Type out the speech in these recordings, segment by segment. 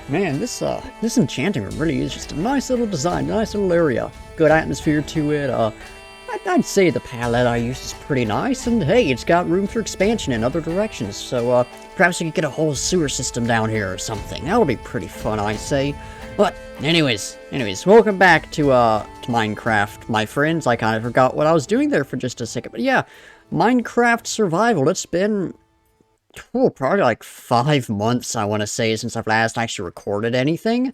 Man, this enchanting room really is just a nice little design, nice little area. Good atmosphere to it. I'd say the palette I use is pretty nice, and hey, it's got room for expansion in other directions, so perhaps we could get a whole sewer system down here or something. That'll be pretty fun, I say. But anyways, welcome back to Minecraft, my friends. I kind of forgot what I was doing there for just a second, but yeah, Minecraft Survival. It's been probably like 5 months, I want to say, since I've last actually recorded anything.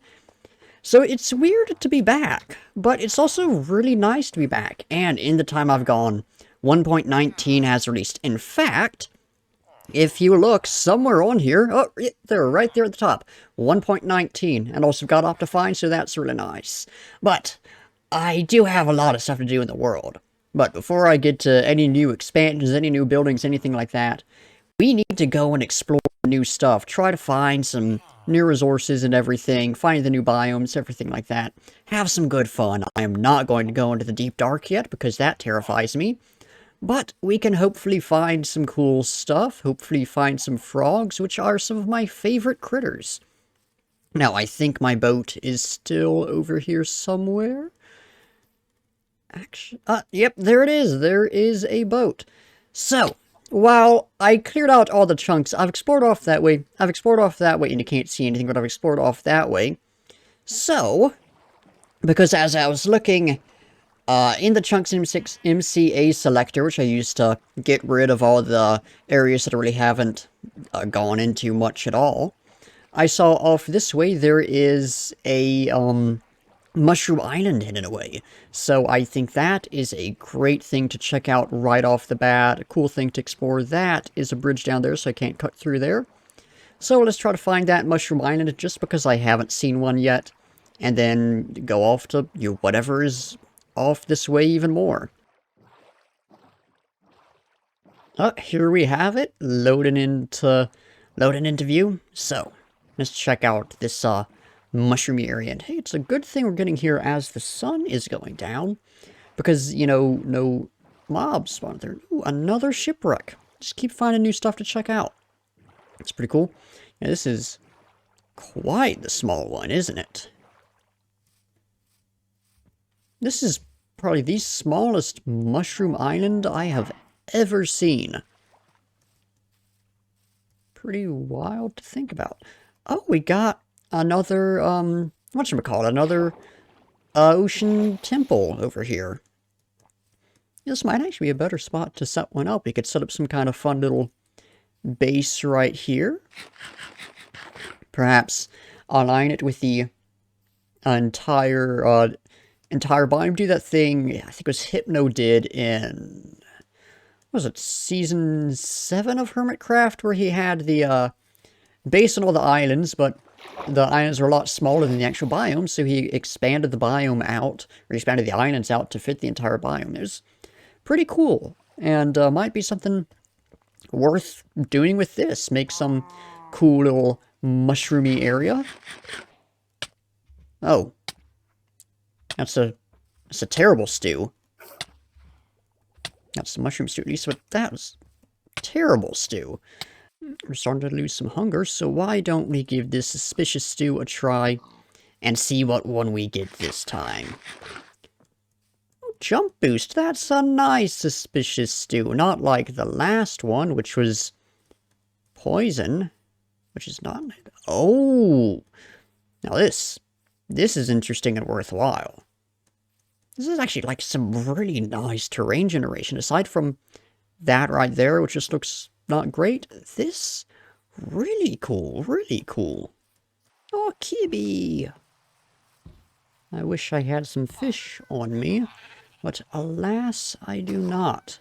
So it's weird to be back, but it's also really nice to be back. And in the time I've gone, 1.19 has released. In fact, if you look somewhere on here, oh, there, right there at the top, 1.19, and also got Optifine, so that's really nice. But I do have a lot of stuff to do in the world. But before I get to any new expansions, any new buildings, anything like that, we need to go and explore new stuff, try to find some new resources and everything, find the new biomes, everything like that. Have some good fun. I am not going to go into the deep dark yet, because that terrifies me. But we can hopefully find some cool stuff, hopefully find some frogs, which are some of my favorite critters. Now, I think my boat is still over here somewhere. Actually, yep, there it is. There is a boat. So, while I cleared out all the chunks, I've explored off that way. And you can't see anything, but I've explored off that way. So, because as I was looking in the Chunks M6 MCA selector, which I used to get rid of all the areas that I really haven't gone into much at all, I saw off this way there is a Mushroom Island hidden away. So I think that is a great thing to check out right off the bat. A cool thing to explore. That is a bridge down there, so I can't cut through there. So let's try to find that Mushroom Island, just because I haven't seen one yet. And then go off to whatever is off this way even more. Here we have it, loading into view. So let's check out this mushroomy area. And hey, it's a good thing we're getting here as the sun is going down, because, you know, no mobs spawn there. Ooh, another shipwreck. Just keep finding new stuff to check out. It's pretty cool. Yeah, this is quite the small one, isn't it? This is probably the smallest mushroom island I have ever seen. Pretty wild to think about. Oh, we got another, whatchamacallit, another ocean temple over here. This might actually be a better spot to set one up. We could set up some kind of fun little base right here. Perhaps align it with the entire biome. Do that thing I think it was Hypno did in, what was it, Season 7 of Hermitcraft, where he had the base on all the islands, but the islands were a lot smaller than the actual biome, so he expanded the biome out, or expanded the islands out to fit the entire biome. It was pretty cool, and might be something worth doing with this. Make some cool little mushroomy area. Oh. That's a terrible stew. That's the mushroom stew, at least, but that was terrible stew. We're starting to lose some hunger, so why don't we give this suspicious stew a try and see what one we get this time. Oh, jump boost, that's a nice suspicious stew. Not like the last one, which was poison, which is not... Oh! Now this is interesting and worthwhile. This is actually like some really nice terrain generation. Aside from that right there, which just looks not great, this, really cool, really cool. Oh, Kibi! I wish I had some fish on me, but alas, I do not.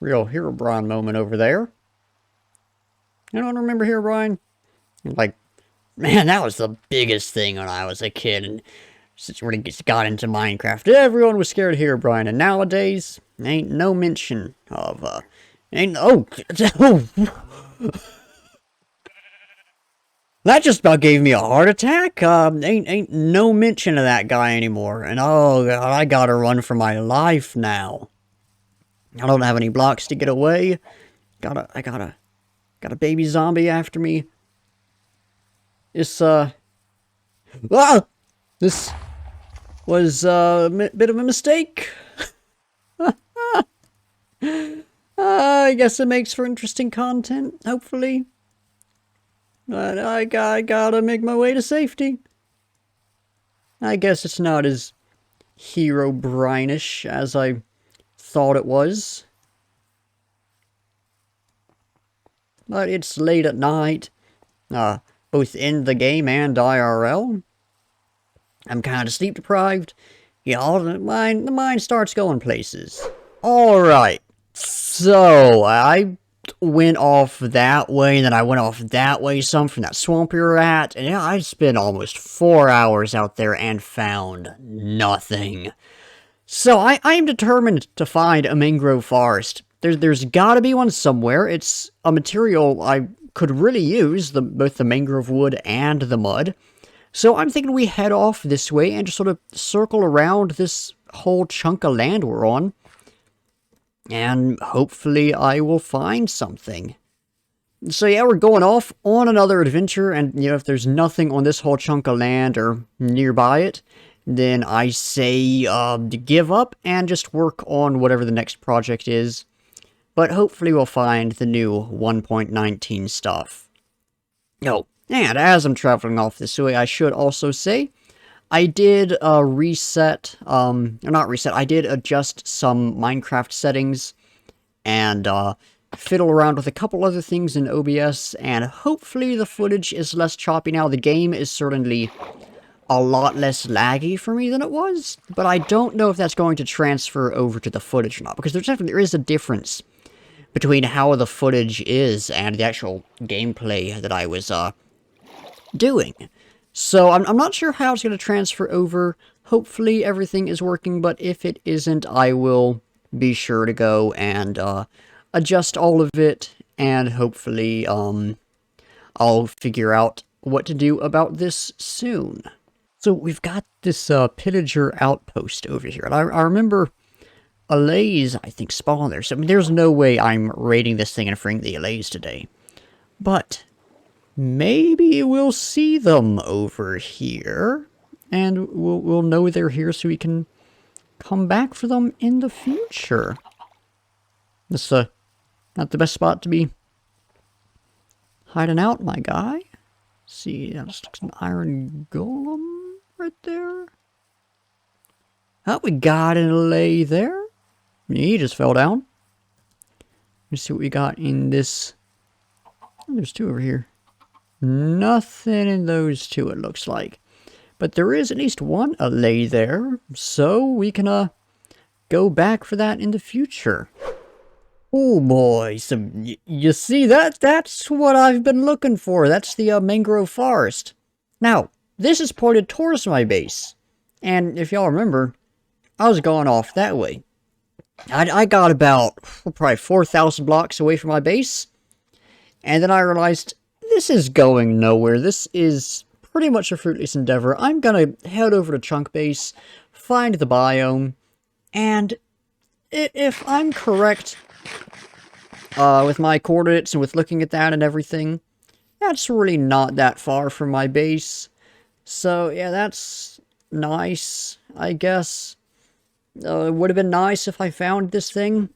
Real Herobrine moment over there. Anyone remember Herobrine? Like, man, that was the biggest thing when I was a kid, and since we got into Minecraft, everyone was scared of Herobrine, and nowadays, ain't no mention of, that just about gave me a heart attack. Ain't no mention of that guy anymore, and oh god, I gotta run for my life now. I don't have any blocks to get away. I got a baby zombie after me. This, ah! This was a bit of a mistake. I guess it makes for interesting content, hopefully. But I gotta make my way to safety. I guess it's not as Herobrine-ish as I thought it was. But it's late at night, both in the game and IRL. I'm kind of sleep deprived. The mind starts going places. Alright, so I went off that way, and then I went off that way some from that swamp we were at, and yeah, I spent almost 4 hours out there and found nothing. So I am determined to find a mangrove forest. There's gotta be one somewhere. It's a material I could really use, both the mangrove wood and the mud. So I'm thinking we head off this way and just sort of circle around this whole chunk of land we're on. And hopefully I will find something. So yeah, we're going off on another adventure, and you know, if there's nothing on this whole chunk of land or nearby it, then I say to give up and just work on whatever the next project is. But hopefully we'll find the new 1.19 stuff. Oh, and as I'm traveling off this way, I should also say, I did I did adjust some Minecraft settings and fiddle around with a couple other things in OBS, and hopefully the footage is less choppy now. The game is certainly a lot less laggy for me than it was, but I don't know if that's going to transfer over to the footage or not, because there is a difference between how the footage is and the actual gameplay that I was doing. So I'm not sure how it's going to transfer over. Hopefully everything is working, but if it isn't, I will be sure to go and adjust all of it, and hopefully I'll figure out what to do about this soon. So we've got this pillager outpost over here, and I remember allays, I think, spawn there. So I mean, there's no way I'm raiding this thing and freeing the allays today. But maybe we'll see them over here, and we'll know they're here so we can come back for them in the future. This not the best spot to be hiding out, my guy. See, that looks like an iron golem right there. Oh, we got an allay there. He just fell down. Let's see what we got in this. Oh, there's two over here. Nothing in those two, it looks like. But there is at least one allay there, so we can go back for that in the future. Oh boy, so you see that's what I've been looking for. That's the mangrove forest. Now, this is pointed towards my base. And if y'all remember, I was going off that way. I got about probably 4,000 blocks away from my base. And then I realized, this is going nowhere. This is pretty much a fruitless endeavor. I'm gonna head over to Chunk Base, find the biome, and if I'm correct with my coordinates and with looking at that and everything, that's really not that far from my base. So yeah, that's nice, I guess. It would have been nice if I found this thing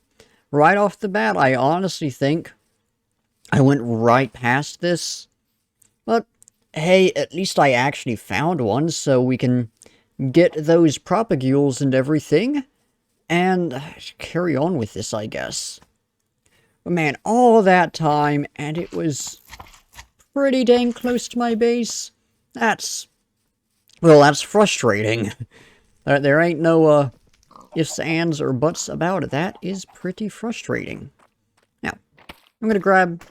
right off the bat. I honestly think I went right past this. But hey, at least I actually found one, so we can get those propagules and everything and carry on with this, I guess. But man, all that time, and it was pretty dang close to my base. That's frustrating. There ain't no ifs, ands, or buts about it. That is pretty frustrating. Now, I'm gonna grab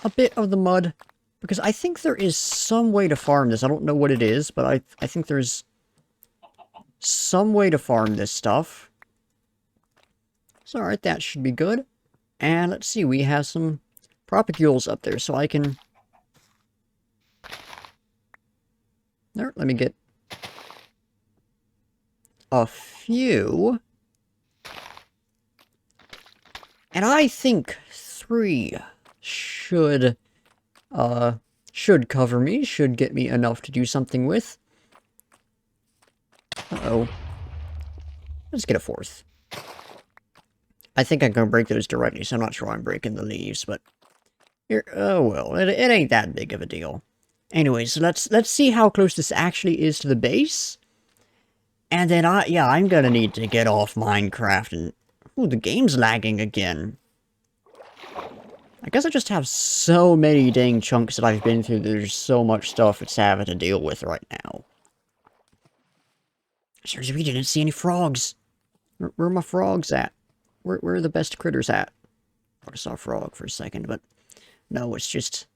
a bit of the mud, because I think there is some way to farm this. I don't know what it is, but I think there's some way to farm this stuff. So alright, that should be good. And let's see, we have some propagules up there, so I can... There, let me get a few. And I think 3 should Should cover me, should get me enough to do something with. Uh-oh. Let's get a fourth. I think I can break those directly, so I'm not sure I'm breaking the leaves, but... Here, oh well, it ain't that big of a deal. Anyway, so let's see how close this actually is to the base. And then, I'm gonna need to get off Minecraft and... Ooh, the game's lagging again. I guess I just have so many dang chunks that I've been through, there's so much stuff it's having to deal with right now. Seriously, we didn't see any frogs. Where are my frogs at? Where are the best critters at? I saw a frog for a second, but... No, it's just...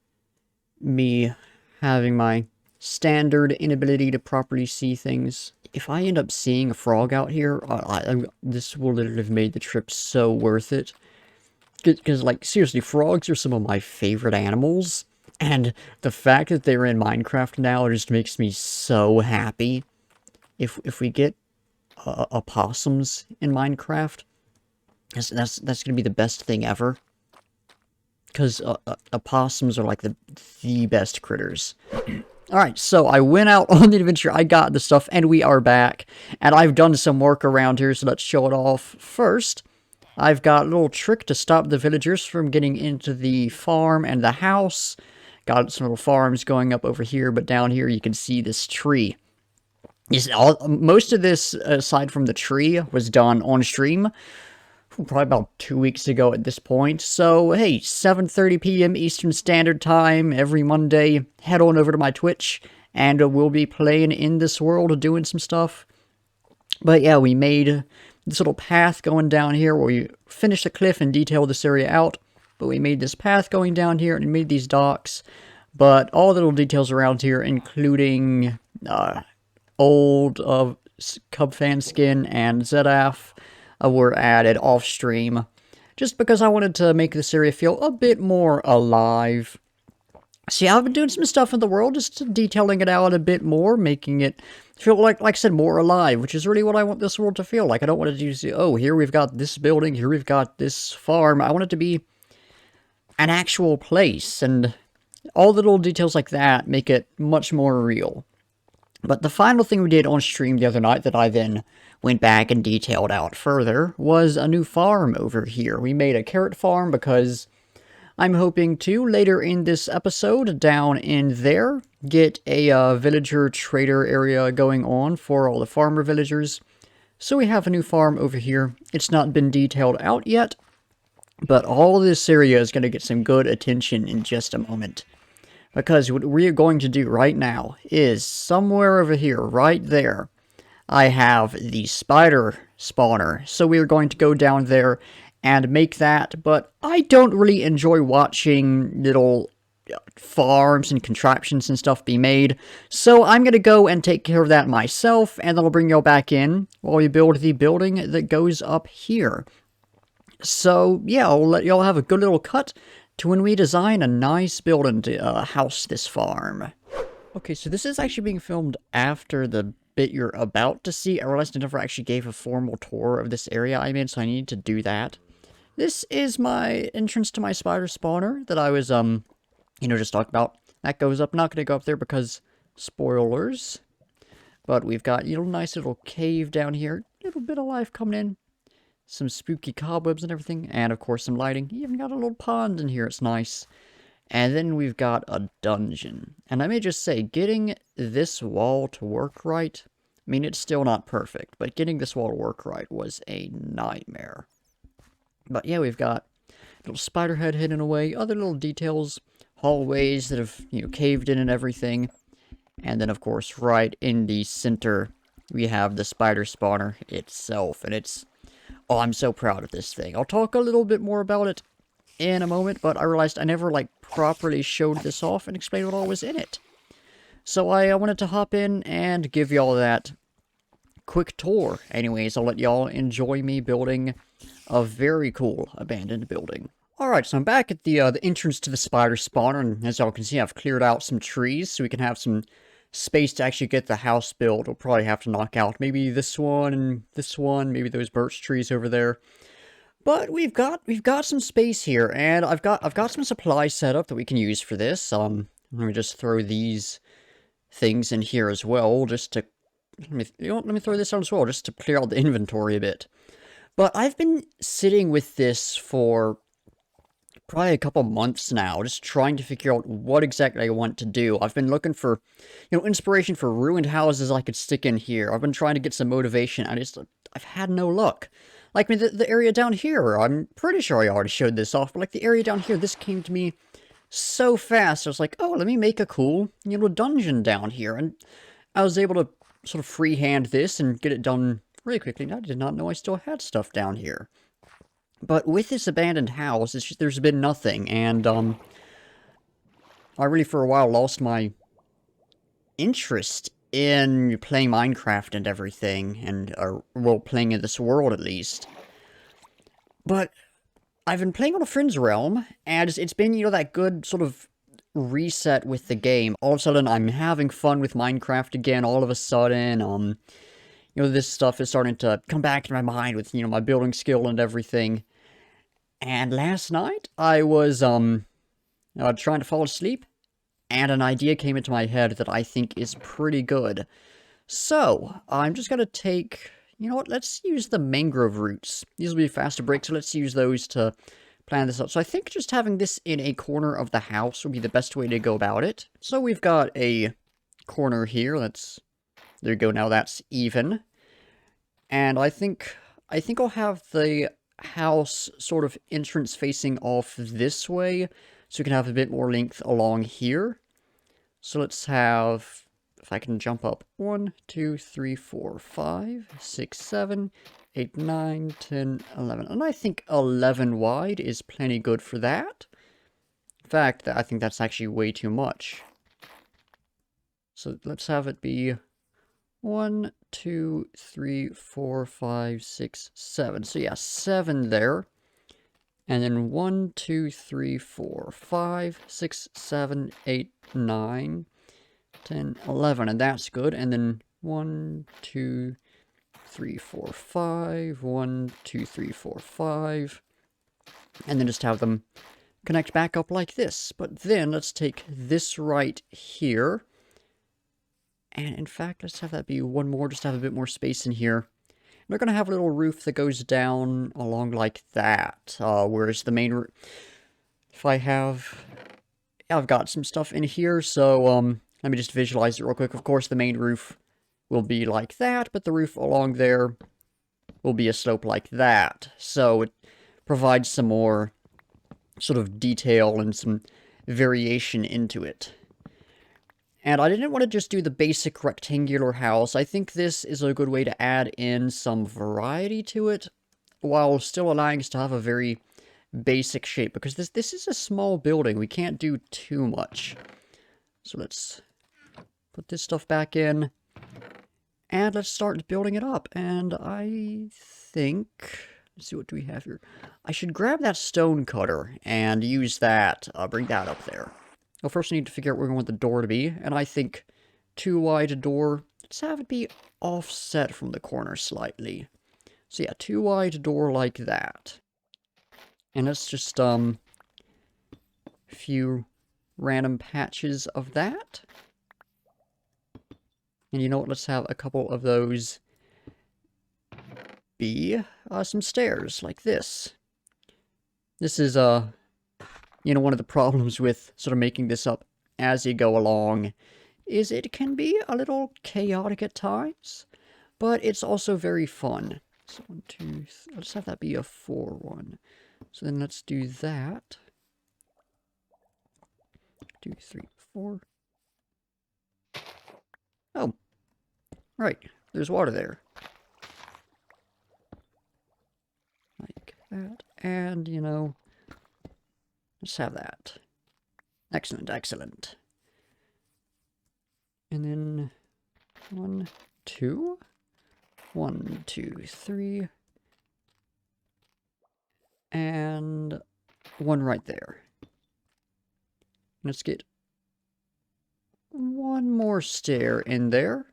me having my standard inability to properly see things. If I end up seeing a frog out here, this will literally have made the trip so worth it. Because, like, seriously, frogs are some of my favorite animals. And the fact that they're in Minecraft now just makes me so happy. If we get opossums in Minecraft, that's going to be the best thing ever. Because opossums are like the best critters. Alright, so I went out on the adventure, I got the stuff, and we are back. And I've done some work around here, so let's show it off. First, I've got a little trick to stop the villagers from getting into the farm and the house. Got some little farms going up over here, but down here you can see this tree. Most of this, aside from the tree, was done on stream. Probably about 2 weeks ago at this point. So, hey, 7:30 p.m. Eastern Standard Time every Monday. Head on over to my Twitch, and we'll be playing in this world, doing some stuff. But yeah, we made this little path going down here where we finished the cliff and detailed this area out. But we made this path going down here and made these docks. But all the little details around here, including old Cub fan skin and ZF, were added off stream, just because I wanted to make this area feel a bit more alive. See, I've been doing some stuff in the world, just detailing it out a bit more, making it feel like I said, more alive, which is really what I want this world to feel like. I don't want it to say, oh, here we've got this building, here we've got this farm. I want it to be an actual place, and all the little details like that make it much more real. But the final thing we did on stream the other night that I then went back and detailed out further was a new farm over here. We made a carrot farm because I'm hoping to, later in this episode, down in there, get a villager trader area going on for all the farmer villagers. So we have a new farm over here. It's not been detailed out yet, but all this area is going to get some good attention in just a moment. Because what we are going to do right now is somewhere over here, right there, I have the spider spawner. So we are going to go down there and make that, but I don't really enjoy watching little farms and contraptions and stuff be made. So I'm going to go and take care of that myself, and then I'll bring y'all back in while we build the building that goes up here. So yeah, I'll let y'all have a good little cut to when we design a nice building to house this farm. Okay, so this is actually being filmed after the bit you're about to see. I realized I never actually gave a formal tour of this area I'm in, so I need to do that. This is my entrance to my spider spawner that I was, just talking about. That goes up. Not going to go up there because spoilers. But we've got, nice little cave down here. Little bit of life coming in. Some spooky cobwebs and everything, and of course some lighting. You even got a little pond in here, it's nice. And then we've got a dungeon. And I may just say, getting this wall to work right, I mean, it's still not perfect, but getting this wall to work right was a nightmare. But yeah, we've got a little spider head hidden away, other little details, hallways that have, caved in and everything. And then, of course, right in the center, we have the spider spawner itself, and it's... Oh, I'm so proud of this thing. I'll talk a little bit more about it in a moment, but I realized I never, properly showed this off and explained what all was in it. So I wanted to hop in and give y'all that quick tour. Anyways, I'll let y'all enjoy me building a very cool abandoned building. Alright, so I'm back at the entrance to the spider spawner, and as y'all can see, I've cleared out some trees so we can have some space to actually get the house built. We'll probably have to knock out maybe this one and this one, maybe those birch trees over there. But we've got some space here, and I've got some supplies set up that we can use for this. Let me just throw these things in here as well, just to... let me throw this on as well, just to clear out the inventory a bit. But I've been sitting with this for probably a couple months now, just trying to figure out what exactly I want to do. I've been looking for, inspiration for ruined houses I could stick in here. I've been trying to get some motivation. I've had no luck. Like, I mean, the area down here, I'm pretty sure I already showed this off, but like the area down here, this came to me so fast. I was like, oh, let me make a cool, dungeon down here. And I was able to sort of freehand this and get it done really quickly. I did not know I still had stuff down here. But with this abandoned house, there's been nothing, and, I really, for a while, lost my interest in playing Minecraft and everything, and, well, playing in this world, at least. But I've been playing on a friend's realm, and it's been, that good sort of reset with the game. All of a sudden, I'm having fun with Minecraft again. All of a sudden, this stuff is starting to come back to my mind with, my building skill and everything. And last night, I was, trying to fall asleep, and an idea came into my head that I think is pretty good. So, I'm just gonna take, let's use the mangrove roots. These will be faster breaks, so let's use those to plan this out. So I think just having this in a corner of the house would be the best way to go about it. So we've got a corner here, there you go, now that's even. And I think I'll have the house sort of entrance facing off this way, so we can have a bit more length along here. So let's have, if I can jump up, 1, 2, 3, 4, 5, 6, 7, 8, 9, 10, 11. And I think 11 wide is plenty good for that. In fact, I think that's actually way too much. So let's have it be 1, 2, 3, 4, 5, 6, 7. So yeah, 7 there. And then 1, 2, 3, 4, 5, 6, 7, 8, 9, 10, 11. And that's good. And then 1, 2, 3, 4, 5. 1, 2, 3, 4, 5. And then just have them connect back up like this. But then let's take this right here. And in fact, let's have that be one more, just to have a bit more space in here. We're going to have a little roof that goes down along like that. Whereas the main roof, if I've got some stuff in here, so let me just visualize it real quick. Of course, the main roof will be like that, but the roof along there will be a slope like that. So it provides some more sort of detail and some variation into it. And I didn't want to just do the basic rectangular house. I think this is a good way to add in some variety to it, while still allowing us to have a very basic shape, because this is a small building. We can't do too much. So let's put this stuff back in, and let's start building it up. And I think, let's see, what do we have here? I should grab that stone cutter and use that, bring that up there. Well, first we need to figure out where we want the door to be, and I think too wide a door, let's have it be offset from the corner slightly. So yeah, too wide a door like that. And let's just, a few random patches of that. And you know what, let's have a couple of those be, some stairs, like this. This is, one of the problems with sort of making this up as you go along is it can be a little chaotic at times, but it's also very fun. So 1, 2, 3, let's have that be a 4 one. So then let's do that. 2, 3, 4. Oh, right. There's water there. Like that. And, let's have that. Excellent, excellent. And then 1, 2. 1, 2, 3. And 1 right there. Let's get one more stair in there.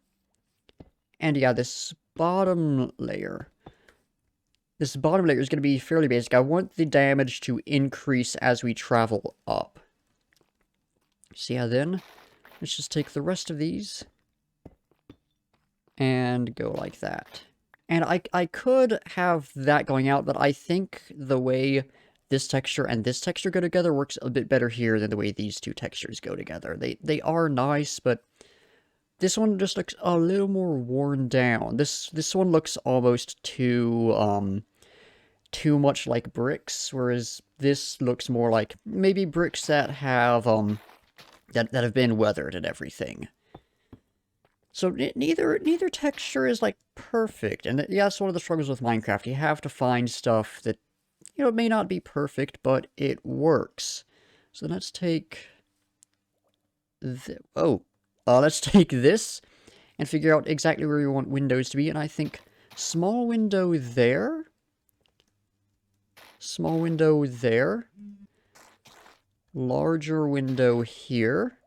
And yeah, this bottom layer. This bottom layer is going to be fairly basic. I want the damage to increase as we travel up. So yeah, then, let's just take the rest of these and go like that. And I could have that going out, but I think the way this texture and this texture go together works a bit better here than the way these two textures go together. They are nice, but this one just looks a little more worn down. This one looks almost too much like bricks, whereas this looks more like maybe bricks that have that have been weathered and everything. So neither texture is like perfect, and yeah, that's one of the struggles with Minecraft. You have to find stuff that, you know, it may not be perfect, but it works. So let's take let's take this and figure out exactly where we want windows to be. And I think small window there, small window there, larger window here.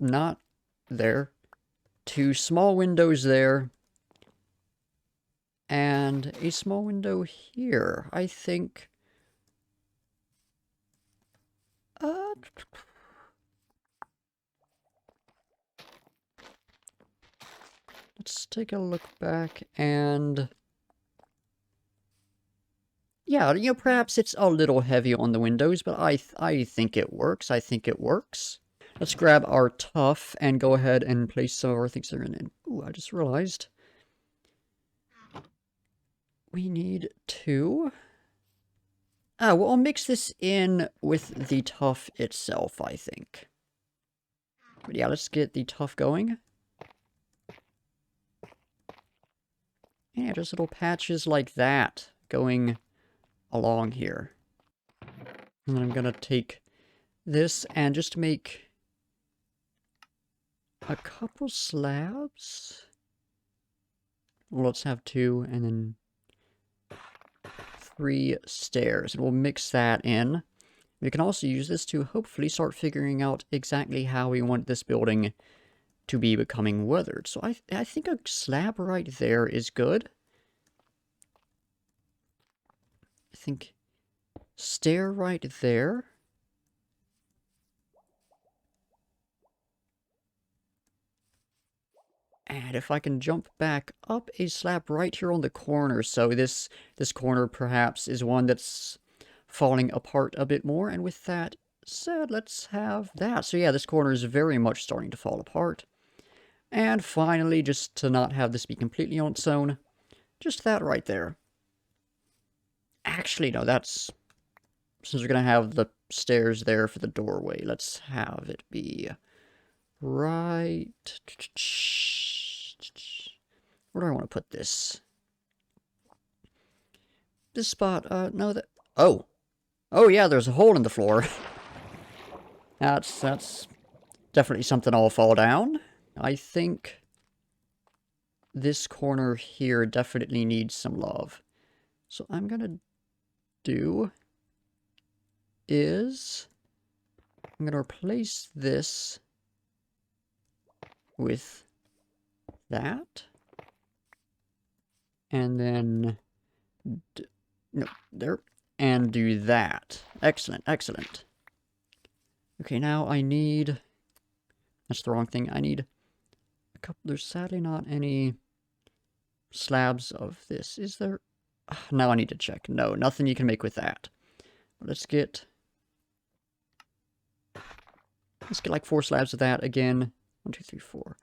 Not there. 2 small windows there. And a small window here. I think... let's take a look back and... yeah, you know, perhaps it's a little heavy on the windows, but I think it works. I think it works. Let's grab our tuff and go ahead and place some of our things there. And ooh, I just realized we need 2. Well, I'll mix this in with the tuff itself, I think. But yeah, let's get the tuff going. Yeah, just little patches like that going along here. And then I'm gonna take this and just make a couple slabs. Well, let's have 2 and then 3 stairs. And we'll mix that in. We can also use this to hopefully start figuring out exactly how we want this building to be becoming weathered. So I think a slab right there is good. I think stair right there. And if I can jump back up a slab right here on the corner, so this corner perhaps is one that's falling apart a bit more. And with that said, let's have that. So yeah, this corner is very much starting to fall apart. And finally, just to not have this be completely on its own, just that right there. Actually, no, that's... since we're going to have the stairs there for the doorway, let's have it be right... where do I want to put this? This spot, no, that... oh! Oh yeah, there's a hole in the floor. That's definitely something I'll fall down. I think this corner here definitely needs some love. So I'm gonna do is I'm gonna replace this with that. And then no, there, and do that. Excellent, excellent. Okay, now I need, that's the wrong thing. I need a couple, there's sadly not any slabs of this. Is there? Now I need to check. No, nothing you can make with that. But let's get like 4 slabs of that again. 1, 2, 3, 4.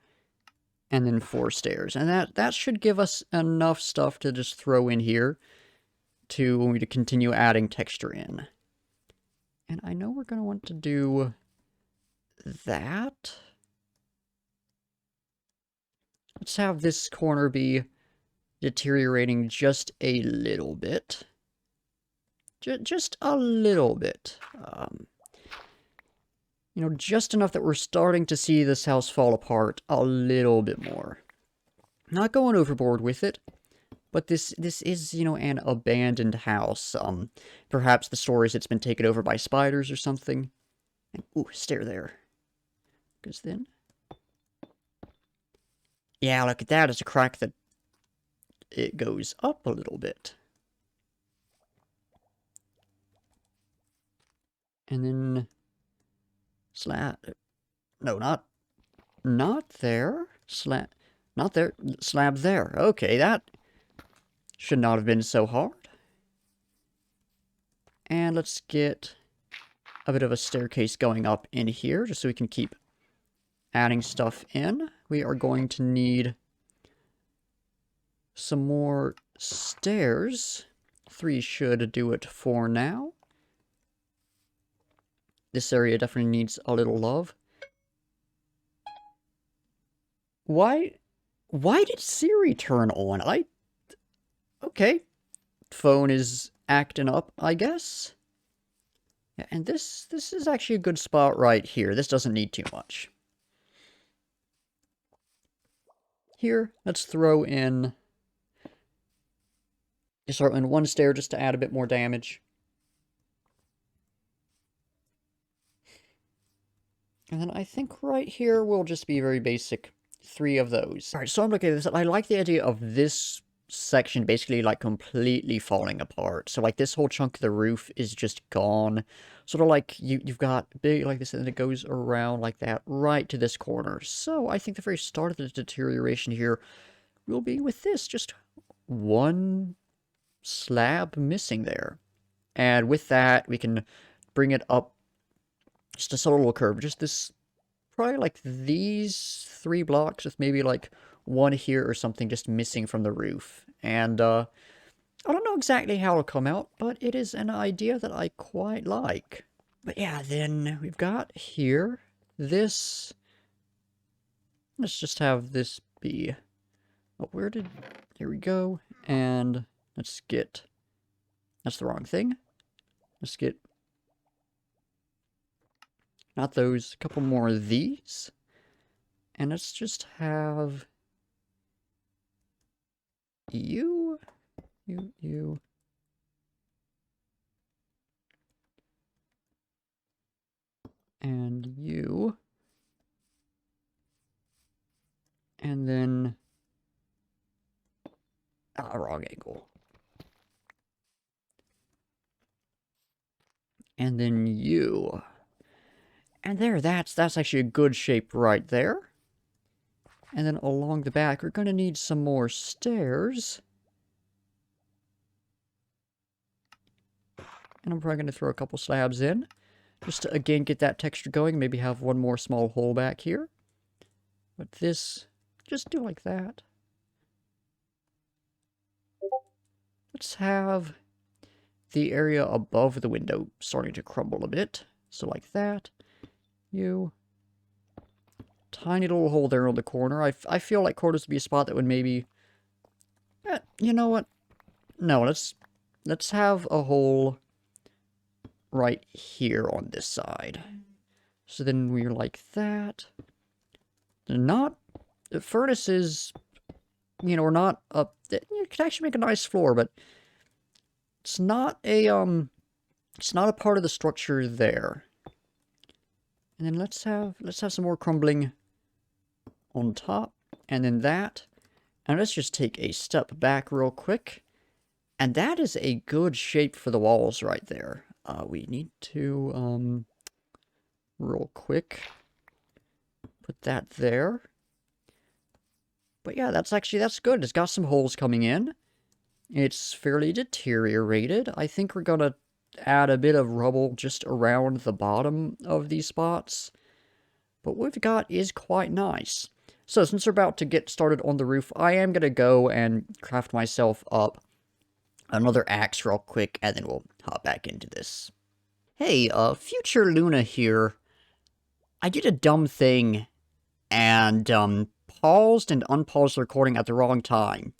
And then 4 stairs. And that should give us enough stuff to just throw in here to continue adding texture in. And I know we're going to want to do that. Let's have this corner be deteriorating just a little bit. Just a little bit. You know, just enough that we're starting to see this house fall apart a little bit more. Not going overboard with it, but this is, you know, an abandoned house. Perhaps the story is it's been taken over by spiders or something. And, ooh, stair there. Because then... yeah, look at that. It's a crack that it goes up a little bit. And then Slab. No, not there. Not there. Slab there. Okay, that should not have been so hard. And let's get a bit of a staircase going up in here, just so we can keep adding stuff in. We are going to need some more stairs. 3 should do it for now. This area definitely needs a little love. Why did Siri turn on? Okay. Phone is acting up, I guess. Yeah, and this is actually a good spot right here. This doesn't need too much. Here, let's throw in... Just throw in 1 stair just to add a bit more damage. And then I think right here will just be very basic 3 of those. Alright, so I'm looking at this. I like the idea of this section basically like completely falling apart. So like this whole chunk of the roof is just gone. Sort of like you've got big like this and then it goes around like that right to this corner. So I think the very start of the deterioration here will be with this. Just 1 slab missing there. And with that, we can bring it up just a subtle little curve. Just this, probably like these 3 blocks with maybe like 1 here or something just missing from the roof. And I don't know exactly how it'll come out, but it is an idea that I quite like. But yeah, then we've got here this. Let's just have this be. Oh, here we go. And let's get, that's the wrong thing. Let's get, not those, a couple more of these. And let's just have you, and you. And then, wrong angle. And then you. And there, that's actually a good shape right there. And then along the back, we're going to need some more stairs. And I'm probably going to throw a couple slabs in. Just to, again, get that texture going. Maybe have 1 more small hole back here. But this, just do like that. Let's have the area above the window starting to crumble a bit. So like that. You. Tiny little hole there on the corner. I feel like corners would be a spot that would maybe... you know what? No, let's have a hole right here on this side. So then we're like that. Not... The furnace is... You know, we're not up... You could actually make a nice floor, but... It's not a, It's not a part of the structure there. And then let's have some more crumbling on top, and then that. And let's just take a step back real quick. And that is a good shape for the walls right there. We need to, real quick, put that there. But yeah, that's good. It's got some holes coming in. It's fairly deteriorated. I think we're gonna add a bit of rubble just around the bottom of these spots. But what we've got is quite nice. So since we're about to get started on the roof, I am gonna go and craft myself up another axe real quick, and then we'll hop back into this. Hey, future Luna here. I did a dumb thing, and, paused and unpaused the recording at the wrong time.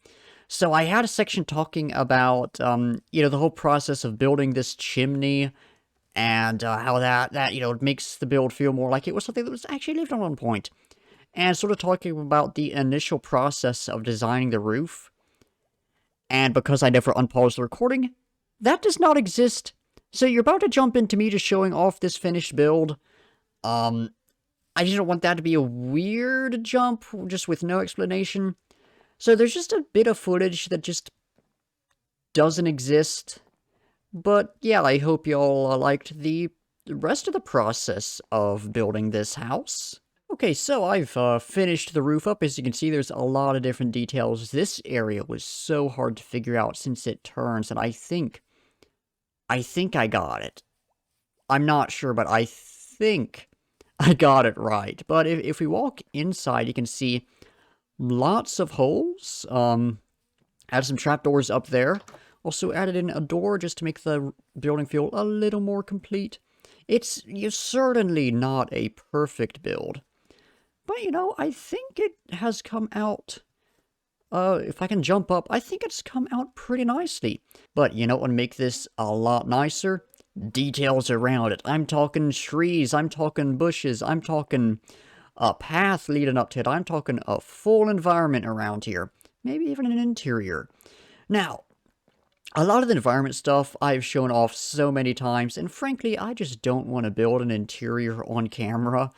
So I had a section talking about, you know, the whole process of building this chimney, and how that, you know, makes the build feel more like it was something that was actually lived on one point. And sort of talking about the initial process of designing the roof. And because I never unpaused the recording, that does not exist. So you're about to jump into me just showing off this finished build. I didn't want that to be a weird jump, just with no explanation. So there's just a bit of footage that just doesn't exist. But yeah, I hope y'all liked the the rest of the process of building this house. Okay, so I've finished the roof up. As you can see, there's a lot of different details. This area was so hard to figure out since it turns, and I think I got it. I'm not sure, but I think I got it right. But if we walk inside, you can see lots of holes. Added some trapdoors up there. Also added in a door just to make the building feel a little more complete. You're certainly not a perfect build. But, I think it has come out, if I can jump up, I think it's come out pretty nicely. But you know what would make this a lot nicer? Details around it. I'm talking trees, I'm talking bushes, I'm talking a path leading up to it, I'm talking a full environment around here. Maybe even an interior. Now, a lot of the environment stuff I've shown off so many times, and frankly, I just don't want to build an interior on camera.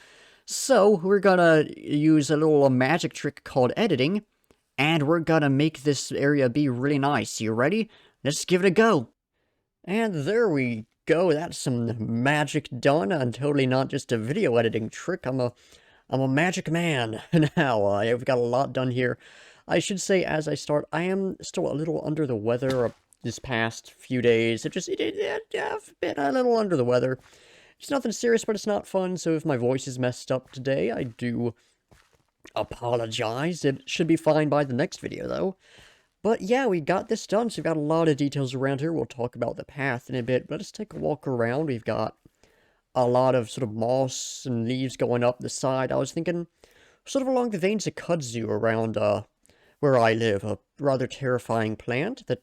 So, we're gonna use a little magic trick called editing, and we're gonna make this area be really nice. You ready? Let's give it a go. And there we go. That's some magic done. I'm totally not just a video editing trick. I'm a magic man now. I've got a lot done here. I should say as I start, I am still a little under the weather this past few days. I've been a little under the weather. It's nothing serious, but it's not fun, so if my voice is messed up today, I do apologize. It should be fine by the next video, though. But yeah, we got this done, so we've got a lot of details around here. We'll talk about the path in a bit, but let's take a walk around. We've got a lot of sort of moss and leaves going up the side. I was thinking sort of along the veins of kudzu around where I live, a rather terrifying plant that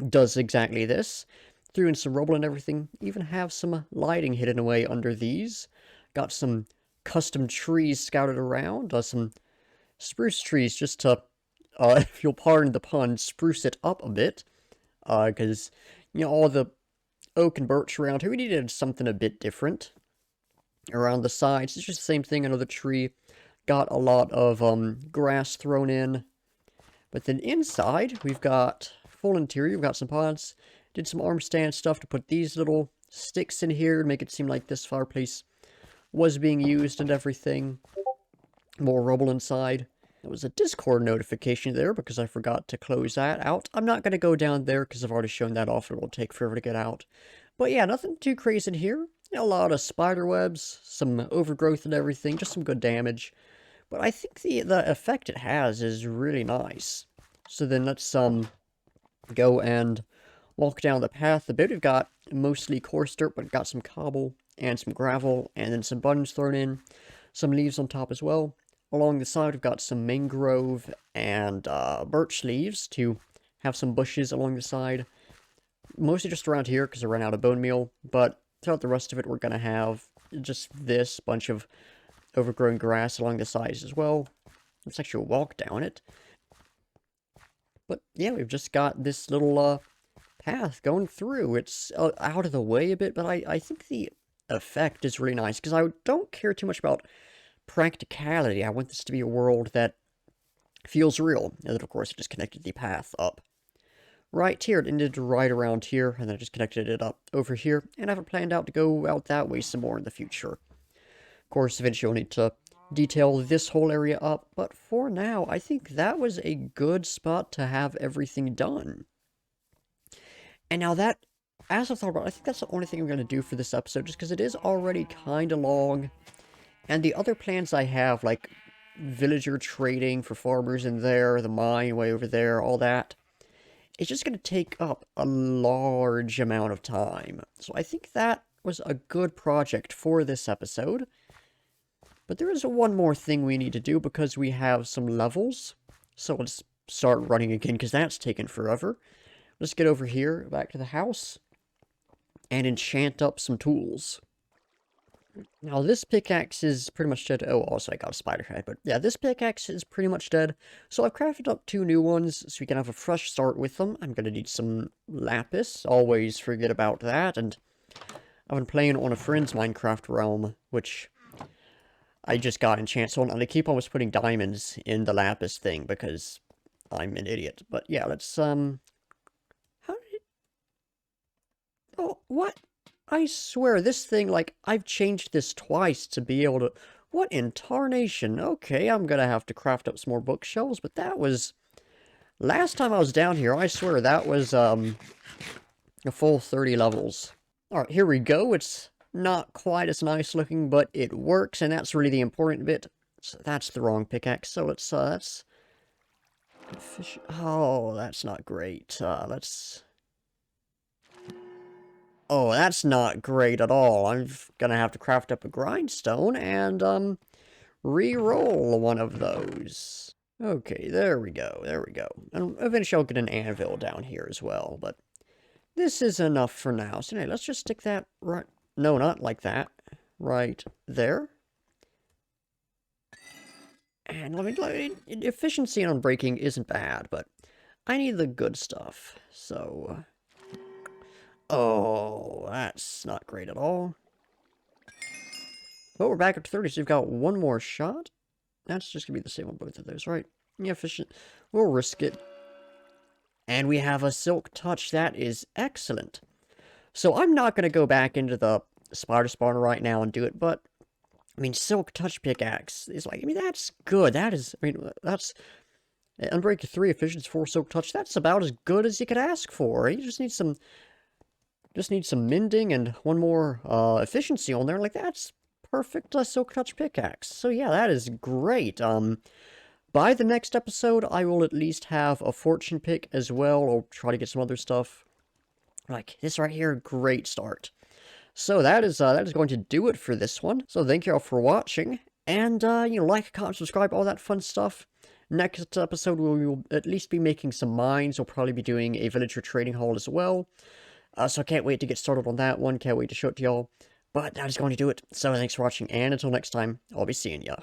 does exactly this. Threw in some rubble and everything, even have some lighting hidden away under these. Got some custom trees scouted around, some spruce trees just to, if you'll pardon the pun, spruce it up a bit. Because, all the oak and birch around here, we needed something a bit different. Around the sides, it's just the same thing, another tree. Got a lot of grass thrown in. But then inside, we've got full interior, we've got some pods. Did some arm stand stuff to put these little sticks in here to make it seem like this fireplace was being used and everything. More rubble inside. There was a Discord notification there because I forgot to close that out. I'm not going to go down there because I've already shown that off. It will take forever to get out. But yeah, nothing too crazy in here. A lot of spider webs, some overgrowth and everything, just some good damage. But I think the effect it has is really nice. So then let's go and walk down the path a bit. We've got mostly coarse dirt, but got some cobble and some gravel, and then some buttons thrown in. Some leaves on top as well. Along the side, we've got some mangrove and birch leaves to have some bushes along the side. Mostly just around here because I ran out of bone meal, but throughout the rest of it, we're going to have just this bunch of overgrown grass along the sides as well. Let's actually walk down it. But yeah, we've just got this little path going through. It's out of the way a bit, but I think the effect is really nice because I don't care too much about practicality. I want this to be a world that feels real. And then, of course, I just connected the path up right here. It ended right around here, and then I just connected it up over here, and I have it planned out to go out that way some more in the future. Of course, eventually I'll need to detail this whole area up, but for now, I think that was a good spot to have everything done. And now that, as I've thought about it, I think that's the only thing I'm going to do for this episode, just because it is already kind of long. And the other plans I have, like villager trading for farmers in there, the mine way over there, all that, it's just going to take up a large amount of time. So I think that was a good project for this episode. But there is one more thing we need to do because we have some levels. So let's start running again because that's taken forever. Let's get over here, back to the house, and enchant up some tools. Now, this pickaxe is pretty much dead. Oh, also I got a spider head, but yeah, this pickaxe is pretty much dead. So I've crafted up 2 new ones so we can have a fresh start with them. I'm going to need some lapis. Always forget about that. And I've been playing on a friend's Minecraft realm, which I just got enchanted on, and I keep almost putting diamonds in the lapis thing because I'm an idiot. But yeah, let's, how did it... Oh, what? I swear, this thing, like, I've changed this twice to be able to... What in tarnation? Okay, I'm gonna have to craft up some more bookshelves, but that was... Last time I was down here, I swear, that was, a full 30 levels. Alright, here we go. It's not quite as nice looking, but it works, and that's really the important bit. So that's the wrong pickaxe, so that's... Oh, that's not great. Let's... Oh, that's not great at all. I'm gonna have to craft up a grindstone and, re-roll one of those. Okay, there we go, there we go. And eventually I'll get an anvil down here as well, but this is enough for now. So anyway, let's just stick that right... No, not like that. Right there. And let me... Efficiency on breaking isn't bad, but I need the good stuff, so... Oh, that's not great at all. But we're back up to 30, so we've got one more shot. That's just gonna be the same on both of those, right? Yeah, efficient. We'll risk it. And we have a silk touch. That is excellent. So I'm not gonna go back into the spider spawner right now and do it, but I mean, silk touch pickaxe is like, I mean, that's good. That is, I mean, that's Unbreak 3 efficiency 4 silk touch. That's about as good as you could ask for. You just need some mending and one more efficiency on there. Like, that's perfect silk touch pickaxe. So yeah, that is great. By the next episode, I will at least have a fortune pick as well, or try to get some other stuff. Like this right here, great start. So that is going to do it for this one. So thank you all for watching, and you know, like, comment, subscribe, all that fun stuff. Next episode, we will at least be making some mines. We'll probably be doing a villager trading hall as well. So I can't wait to get started on that one. Can't wait to show it to y'all. But that is going to do it. So thanks for watching, and until next time, I'll be seeing ya.